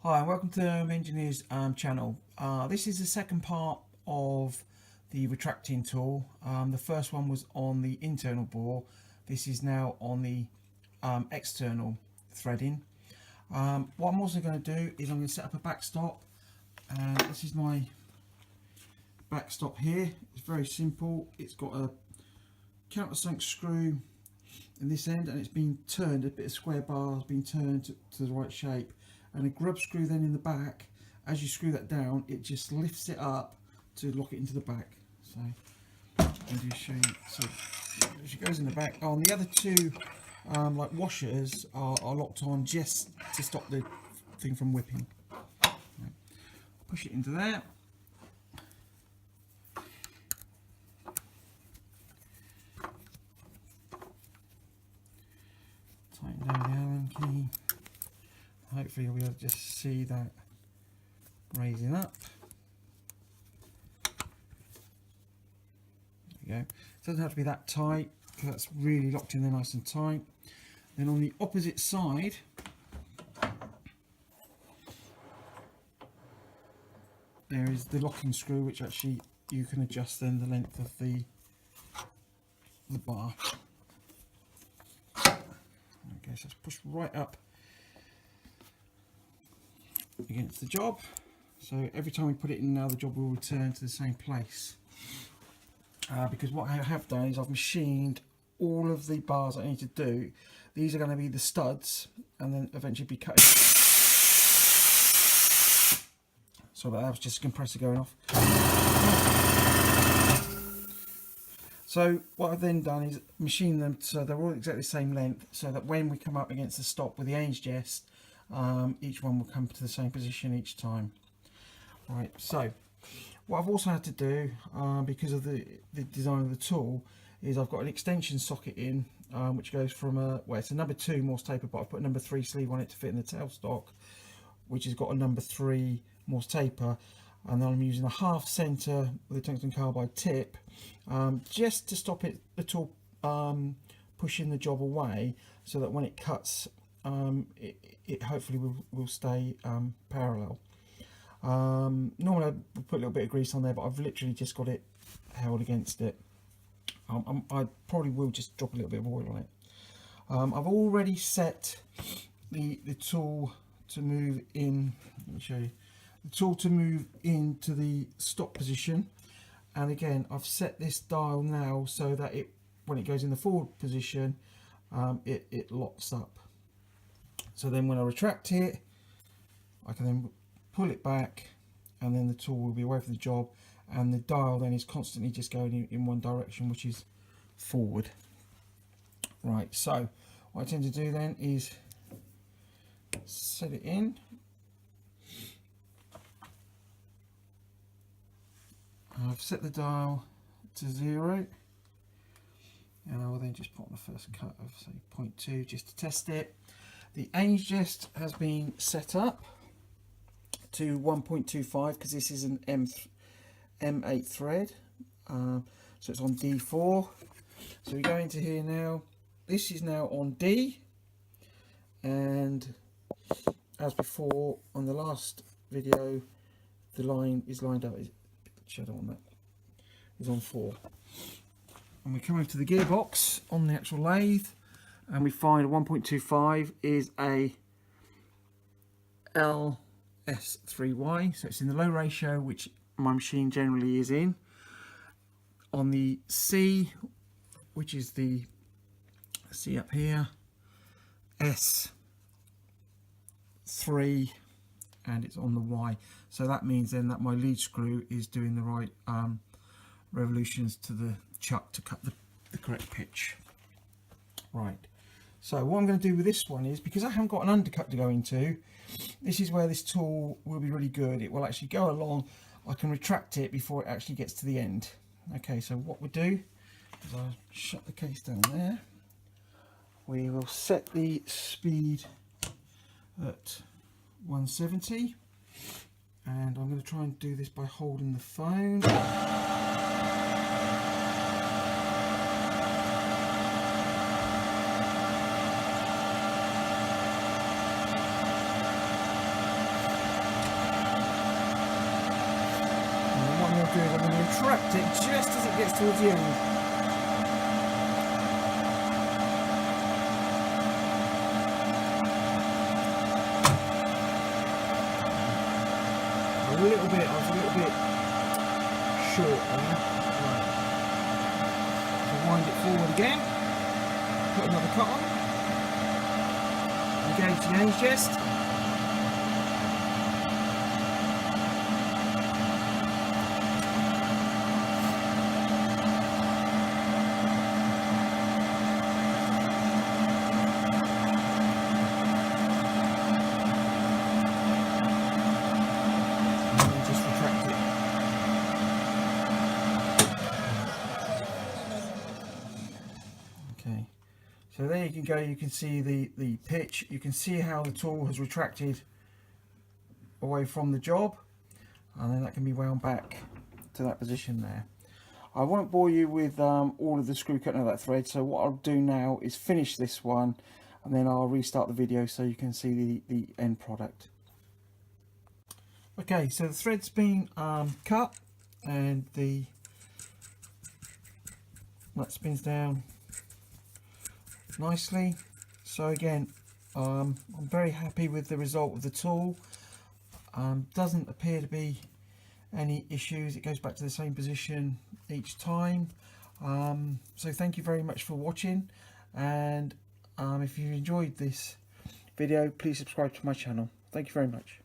Hi and welcome to the Engineers channel. This is the second part of the retracting tool. The first one was on the internal bore. This is now on the external threading. What I'm also going to do is I'm going to set up a backstop. This is my backstop here. It's very simple. It's got a countersunk screw in this end and it's been turned, a bit of square bar has been turned to the right shape, and a grub screw then in the back. As you screw that down, it just lifts it up to lock it into the back. So I'll just show you. So it goes in the back. Oh, and the other two like washers are locked on just to stop the thing from whipping. Right. Push it into there. Tighten down the Allen key. Hopefully you'll be able to just see that raising up. There we go. It doesn't have to be that tight because that's really locked in there nice and tight. Then on the opposite side, there is the locking screw, which actually you can adjust then the length of the bar. Okay, so let's push right up against the job, so every time we put it in now the job will return to the same place, because what I have done is I've machined all of the bars I need to do. These are going to be the studs and then eventually be cut. So that was just a compressor going off. So what I've then done is machine them so they're all exactly the same length, so that when we come up against the stop with the Ainjest, each one will come to the same position each time. Right, so what I've also had to do, because of the design of the tool, is I've got an extension socket in, which goes from it's a number 2 Morse taper, but I've put a number 3 sleeve on it to fit in the tailstock, which has got a number 3 Morse taper, and then I'm using a half center with a tungsten carbide tip, just to stop the tool pushing the job away, so that when it cuts, it hopefully will stay parallel. Normally I would put a little bit of grease on there, but I've literally just got it held against it. I probably will just drop a little bit of oil on it. I've already set the tool to move in. Let me show you. The tool to move into the stop position, and again I've set this dial now so that when it goes in the forward position, it locks up. So then when I retract it, I can then pull it back, and then the tool will be away from the job, and the dial then is constantly just going in one direction, which is forward. Right, so what I tend to do then is set it in. I've set the dial to 0, and I will then just put on the first cut of say 0.2 just to test it. The Ainjest has been set up to 1.25 because this is an M8 thread, so it's on D4. So we go into here now. This is now on D, and as before on the last video, the line is lined up. Shadow on that is on 4, and we come over to the gearbox on the actual lathe, and we find 1.25 is a LS3Y, so it's in the low ratio, which my machine generally is in. On the C, which is the C up here, S3, and it's on the Y. So that means then that my lead screw is doing the right revolutions to the chuck to cut the correct pitch. Right, so what I'm going to do with this one is, because I haven't got an undercut to go into, this is where this tool will be really good. It will actually go along. I can retract it before it actually gets to the end. Okay, so what we do is I'll shut the case down there. We will set the speed at 170, and I'm going to try and do this by holding the phone. do is I'm going to retract it just as it gets towards the end. I was a little bit short there. Right. So wind it forward again, put another cut on, engage the Ainjest. Okay, so there you can go, you can see the pitch, you can see how the tool has retracted away from the job, and then that can be wound back to that position there. I won't bore you with all of the screw cutting of that thread, so what I'll do now is finish this one and then I'll restart the video so you can see the end product. Okay, so the thread's been cut and that spins down nicely. So again, I'm very happy with the result of the tool. Doesn't appear to be any issues. It goes back to the same position each time. So thank you very much for watching, and if you enjoyed this video, please subscribe to my channel. Thank you very much.